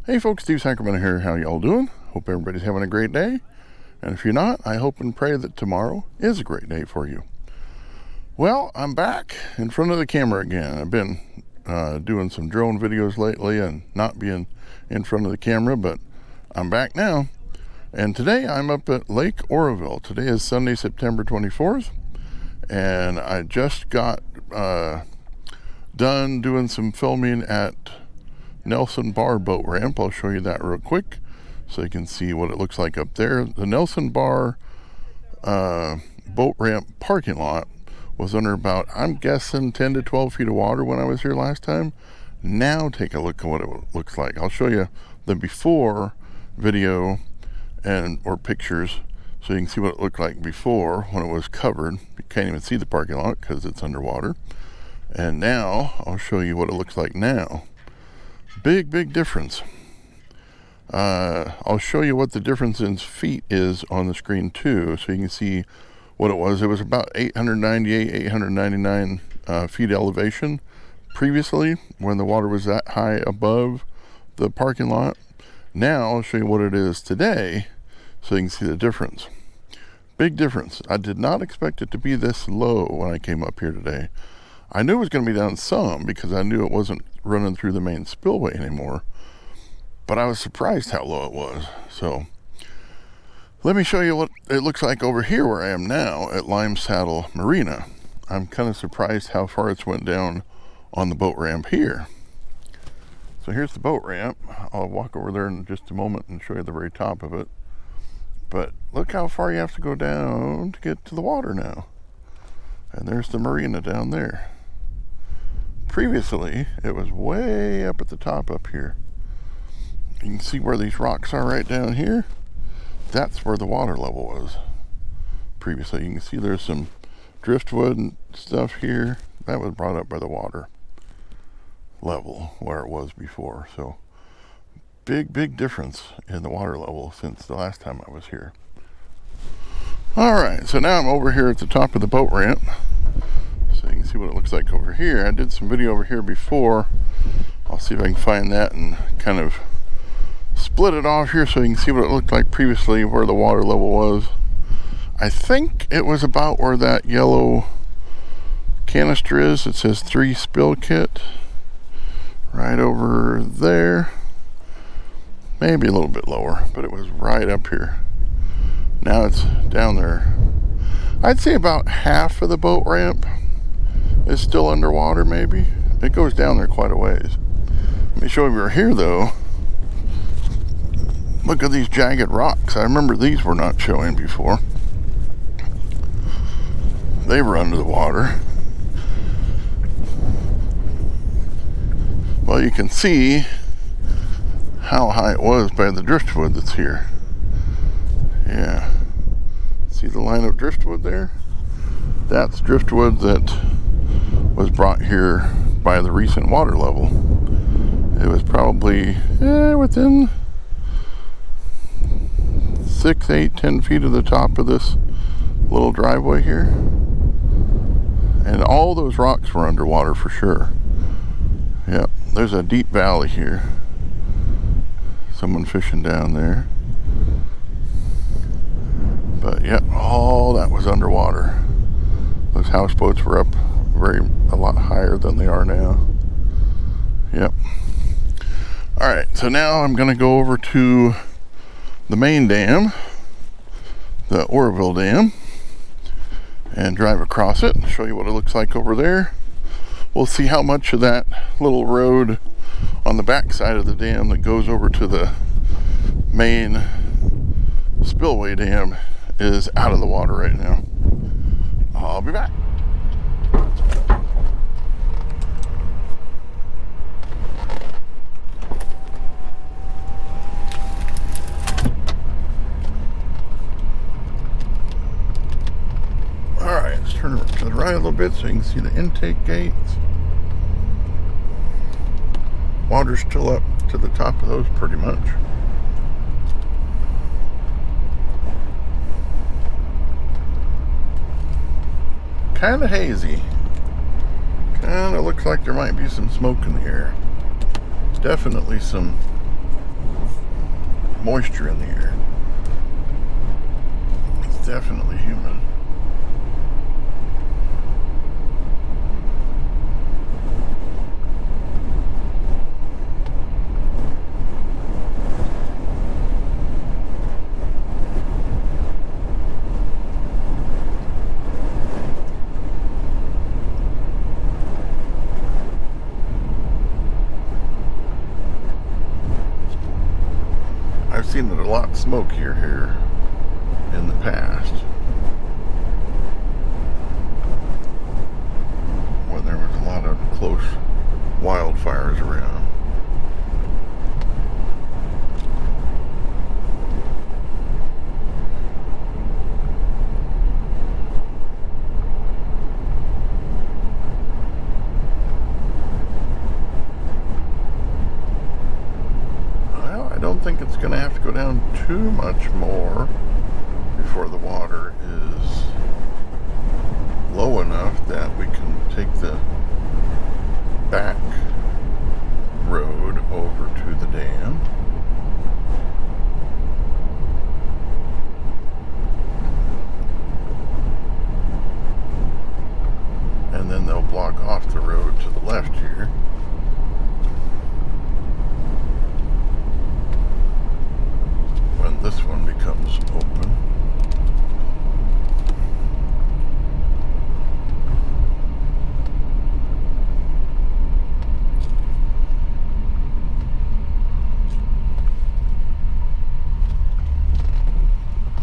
Hey folks, Steve Sacramento here. How y'all doing? Hope everybody's having a great day. And if you're not, I hope and pray that tomorrow is a great day for you. Well, I'm back in front of the camera again. I've been doing some drone videos lately and not being in front of the camera, but I'm back now. And today I'm up at Lake Oroville. Today is Sunday, September 24th. And I just got done doing some filming at Nelson Bar boat ramp. I'll show you that real quick so you can see what it looks like up there. The Nelson Bar boat ramp parking lot was under about, I'm guessing, 10 to 12 feet of water when I was here last time. Now take a look at what it looks like. I'll show you the before video or pictures so you can see what it looked like before when it was covered. You can't even see the parking lot because it's underwater. And now I'll show you what it looks like now. Big difference. I'll show you what the difference in feet is on the screen too, so you can see what it was. It was about 899 feet elevation previously when the water was that high above the parking lot. Now I'll show you what it is today so you can see the difference. Big difference. I did not expect it to be this low when I came up here today. I knew it was going to be down some because I knew it wasn't running through the main spillway anymore, but I was surprised how low it was. So let me show you what it looks like over here where I am now at Saddle Marina. I'm kind of surprised how far it's went down on the boat ramp here. So here's the boat ramp. I'll walk over there in just a moment and show you the very top of it. But look how far you have to go down to get to the water now. And there's the marina down there. Previously, it was way up at the top up here. You can see where these rocks are right down here. That's where the water level was previously. You can see there's some driftwood and stuff here. That was brought up by the water level where it was before. So big difference in the water level since the last time I was here. All right, so now I'm over here at the top of the boat ramp. So you can see what it looks like over here. I did some video over here before. I'll see if I can find that and kind of split it off here so you can see what it looked like previously, where the water level was. I think it was about where that yellow canister is. It says 3 spill kit. Right over there. Maybe a little bit lower, but it was right up here. Now it's down there. I'd say about half of the boat ramp is still underwater, maybe. It goes down there quite a ways. Let me show you over here though. Look at these jagged rocks. I remember these were not showing before. They were under the water. Well, you can see how high it was by the driftwood that's here. Yeah. See the line of driftwood there? That's driftwood that was brought here by the recent water level. It was probably within 6, 8, 10 feet of the top of this little driveway here. And all those rocks were underwater for sure. Yep, there's a deep valley here. Someone fishing down there. But yep, all that was underwater. Those houseboats were up a lot higher than they are now. Yep. Alright, so now I'm going to go over to the main dam, the Oroville Dam, and drive across it and show you what it looks like over there. We'll see how much of that little road on the back side of the dam that goes over to the main spillway dam is out of the water right now. I'll be back. Alright, let's turn to the right a little bit so you can see the intake gates. Water's still up to the top of those pretty much. Kind of hazy. Kind of looks like there might be some smoke in the air. Definitely some moisture in the air. It's definitely humid. I've seen it a lot smokier here in the past when there was a lot of close wildfires around. I don't think it's going to have to go down too much more before the water is low enough that we can take the back road over to the dam. And then they'll block off the road to the left here. When this one becomes open.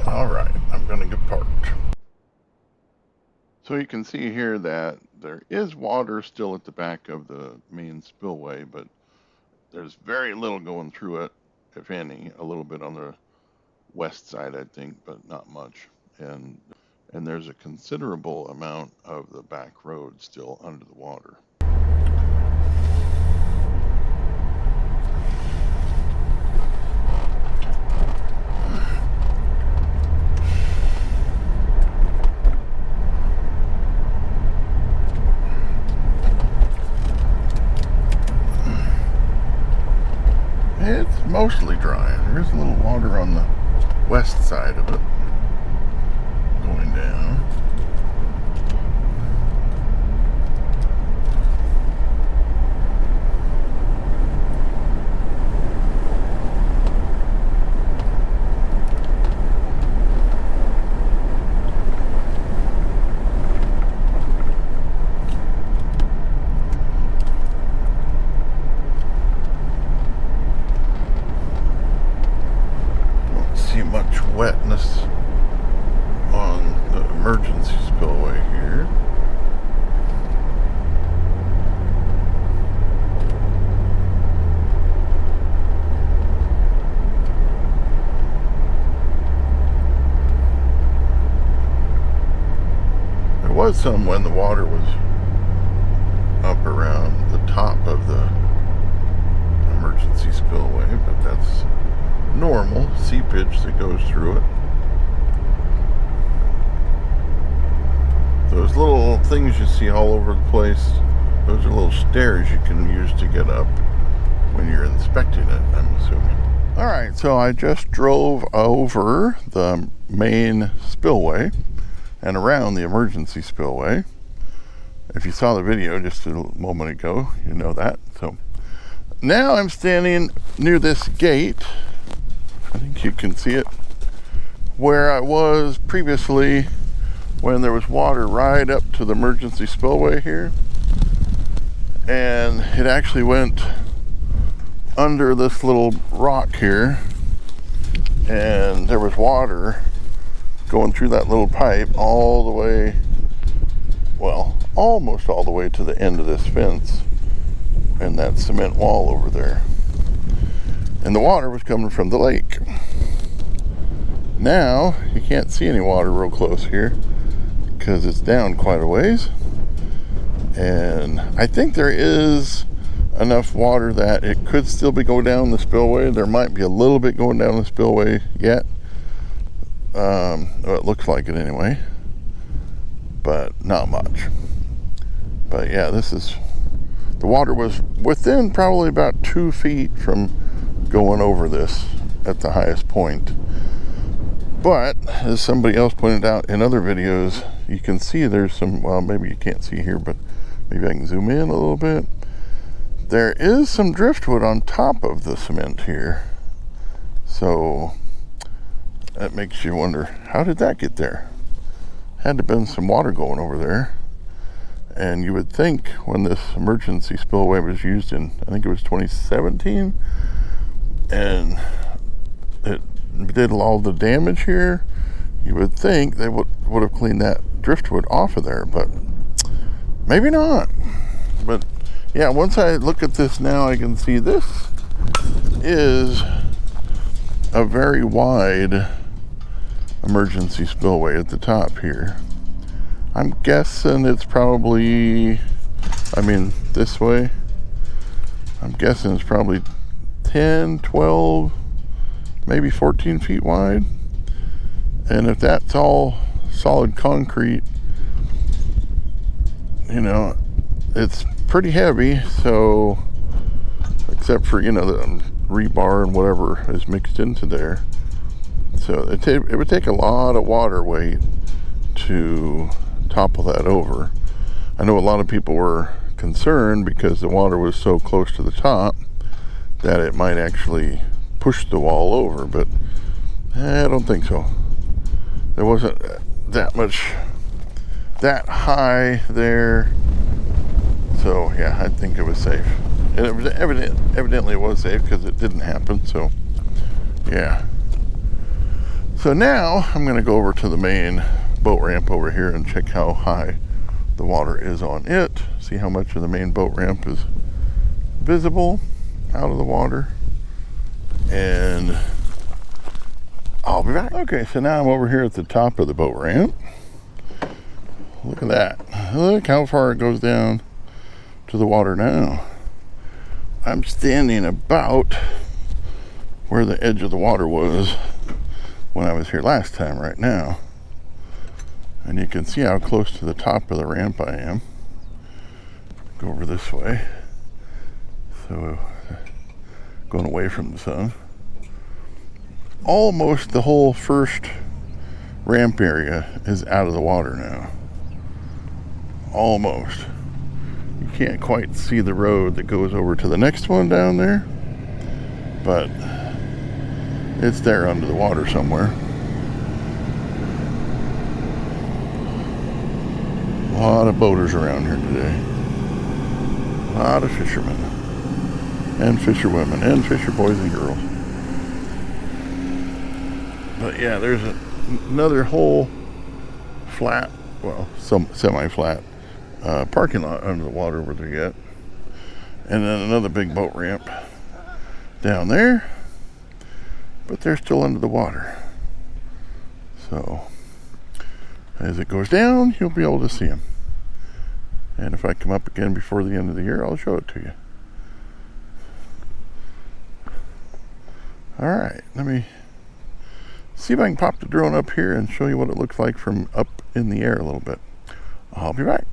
All right, I'm going to get parked. So you can see here that there is water still at the back of the main spillway, but there's very little going through it, if any. A little bit on the west side, I think, but not much. And there's a considerable amount of the back road still under the water. It's mostly dry. There is a little water on the west side of it going down. Much wetness on the emergency spillway here. There was some when the water was up around the top of the emergency spillway, but that's normal seepage that goes through it. Those little things you see all over the place, those are little stairs you can use to get up when you're inspecting it, I'm assuming. Alright, so I just drove over the main spillway and around the emergency spillway. If you saw the video just a moment ago, you know that. So now I'm standing near this gate. I think you can see it, where I was previously when there was water right up to the emergency spillway here. And it actually went under this little rock here, and there was water going through that little pipe all the way, well, almost all the way to the end of this fence and that cement wall over there. And the water was coming from the lake. Now, you can't see any water real close here because it's down quite a ways. And I think there is enough water that it could still be going down the spillway. There might be a little bit going down the spillway yet. Well, it looks like it anyway. But not much. But yeah, the water was within probably about 2 feet from going over this at the highest point. But as somebody else pointed out in other videos, you can see there's some, well, maybe you can't see here, but maybe I can zoom in a little bit. There is some driftwood on top of the cement here. So that makes you wonder, how did that get there? Had to have been some water going over there. And you would think when this emergency spillway was used in, I think it was 2017, and it did all the damage here, you would think they would have cleaned that driftwood off of there, but maybe not. But yeah, once I look at this now, I can see this is a very wide emergency spillway at the top here. I'm guessing it's probably, I mean, this way, I'm guessing it's probably 10, 12, maybe 14 feet wide. And if that's all solid concrete, you know, it's pretty heavy. So, except for, you know, the rebar and whatever is mixed into there. So it would take a lot of water weight to topple that over. I know a lot of people were concerned because the water was so close to the top that it might actually push the wall over, but I don't think so. There wasn't that high there, so yeah, I think it was safe. And it was evidently it was safe because it didn't happen. So yeah. So now I'm going to go over to the main boat ramp over here and check how high the water is on it. See how much of the main boat ramp is visible out of the water. And I'll be back. Okay, so now I'm over here at the top of the boat ramp. Look at that. Look how far it goes down to the water now. I'm standing about where the edge of the water was when I was here last time right now. And you can see how close to the top of the ramp I am. Go over this way. So, going away from the sun. Almost the whole first ramp area is out of the water now. Almost. You can't quite see the road that goes over to the next one down there, but it's there under the water somewhere. A lot of boaters around here today. A lot of fishermen and fisherwomen and fisher boys and girls. But yeah, there's another whole flat, well, some semi-flat parking lot under the water where they get, and then another big boat ramp down there, but they're still under the water. So as it goes down, you'll be able to see them. And if I come up again before the end of the year, I'll show it to you. All right, let me see if I can pop the drone up here and show you what it looks like from up in the air a little bit. I'll be back.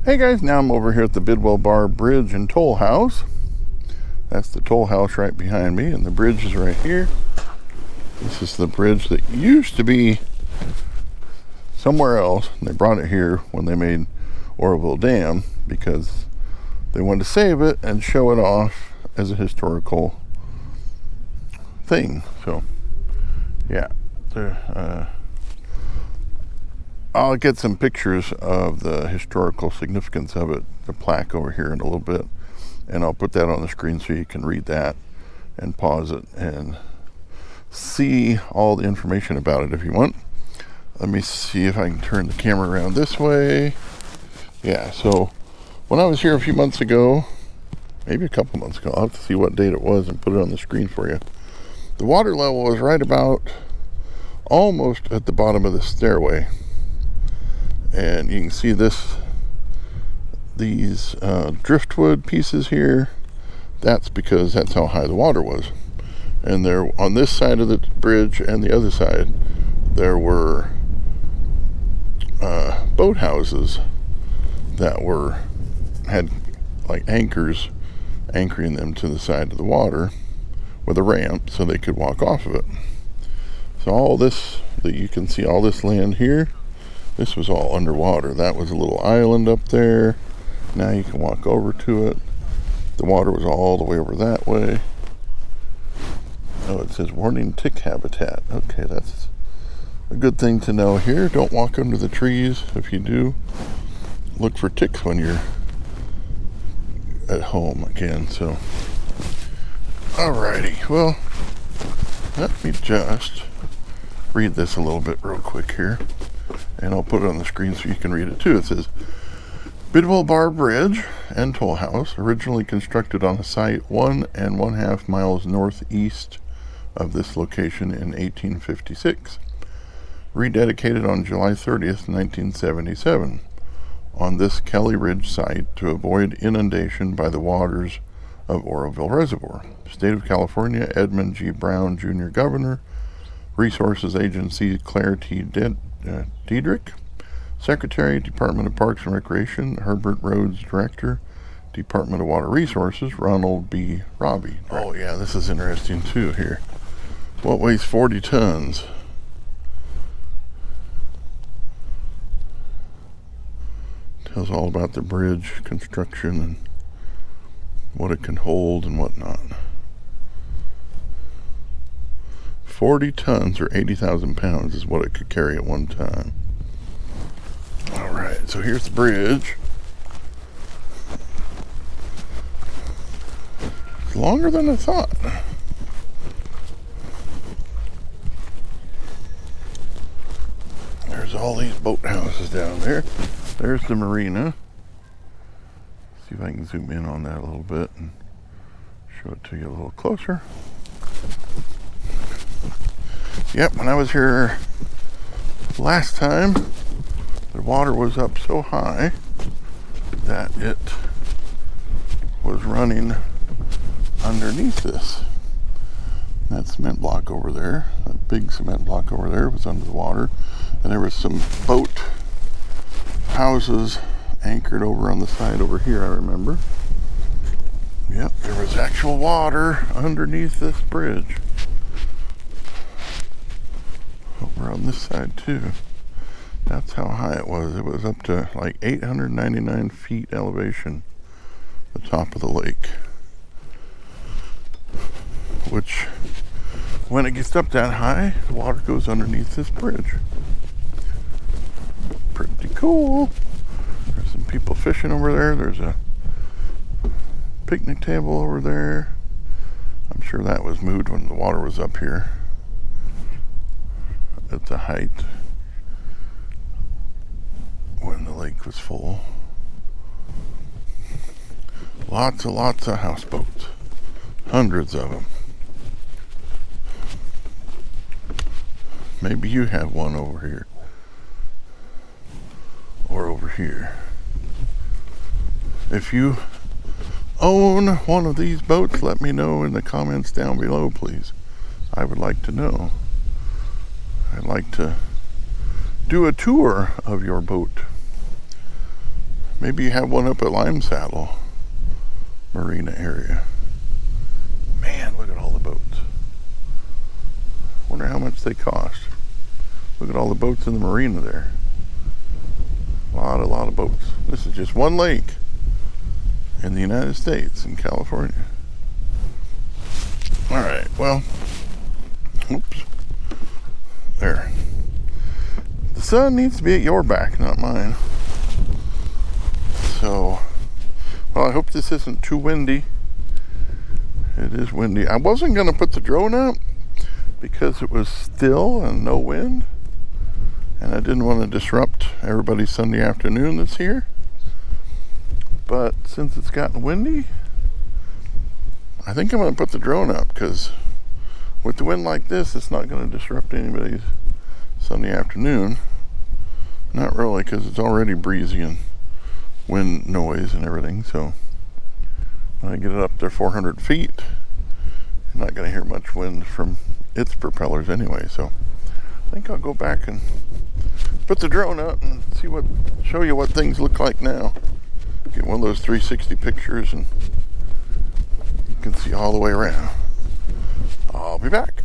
Hey guys, now I'm over here at the Bidwell Bar Bridge and Toll House. That's the toll house right behind me, and the bridge is right here. This is the bridge that used to be somewhere else, and they brought it here when they made Oroville Dam because they wanted to save it and show it off as a historical thing. So, yeah. I'll get some pictures of the historical significance of it, the plaque over here in a little bit, and I'll put that on the screen so you can read that and pause it and see all the information about it if you want. Let me see if I can turn the camera around this way. Yeah, so when I was here a few months ago, maybe a couple months ago, I'll have to see what date it was and put it on the screen for you. The water level was right about almost at the bottom of the stairway. And you can see these driftwood pieces here. That's because that's how high the water was. And there, on this side of the bridge and the other side, there were boat houses that had like anchors anchoring them to the side of the water with a ramp so they could walk off of it. So all this, that you can see all this land here, this was all underwater. That was a little island up there. Now you can walk over to it. The water was all the way over that way. Oh, it says warning tick habitat. Okay, that's a good thing to know here. Don't walk under the trees. If you do, look for ticks when you're at home again. So, alrighty. Well, let me just read this a little bit real quick here. And I'll put it on the screen so you can read it too. It says, Bidwell Bar Bridge and Toll House, originally constructed on a site 1.5 miles northeast of this location in 1856. Rededicated on July 30th, 1977. On this Kelly Ridge site to avoid inundation by the waters of Oroville Reservoir. State of California, Edmund G. Brown, Jr. Governor. Resources Agency, Claire T. Diedrich. Secretary, Department of Parks and Recreation, Herbert Rhodes, Director, Department of Water Resources, Ronald B. Robbie. Oh yeah, this is interesting too here. What weighs 40 tons? Tells all about the bridge construction and what it can hold and whatnot. 40 tons or 80,000 pounds is what it could carry at one time. Alright, so here's the bridge. It's longer than I thought. There's all these boat houses down there. There's the marina. See if I can zoom in on that a little bit and show it to you a little closer. Yep, when I was here last time, the water was up so high that it was running underneath this. That cement block over there, that big cement block over there was under the water, and there was some boat houses anchored over on the side over here, I remember. Yep, there was actual water underneath this bridge. Over on this side too. That's how high it was. It was up to like 899 feet elevation, the top of the lake. Which, when it gets up that high, the water goes underneath this bridge. Pretty cool. There's some people fishing over there. There's a picnic table over there. I'm sure that was moved when the water was up here at the height when the lake was full. Lots of houseboats. Hundreds of them. Maybe you have one over here. Or over here. If you own one of these boats, let me know in the comments down below, please. I would like to know. I'd like to do a tour of your boat. Maybe you have one up at Lime Saddle Marina area. Man, look at all the boats. Wonder how much they cost. Look at all the boats in the marina there. A lot of boats. This is just one lake in the United States, in California. Alright, well, oops. There. The sun needs to be at your back, not mine. So, well, I hope this isn't too windy. It is windy. I wasn't going to put the drone up because it was still and no wind. And I didn't want to disrupt everybody's Sunday afternoon that's here. But since it's gotten windy, I think I'm going to put the drone up because with the wind like this, it's not going to disrupt anybody's Sunday afternoon. Not really, because it's already breezy and wind noise and everything. So when I get it up to 400 feet, you're not going to hear much wind from its propellers anyway. So I think I'll go back and put the drone up and show you what things look like now. Get one of those 360 pictures and you can see all the way around. I'll be back.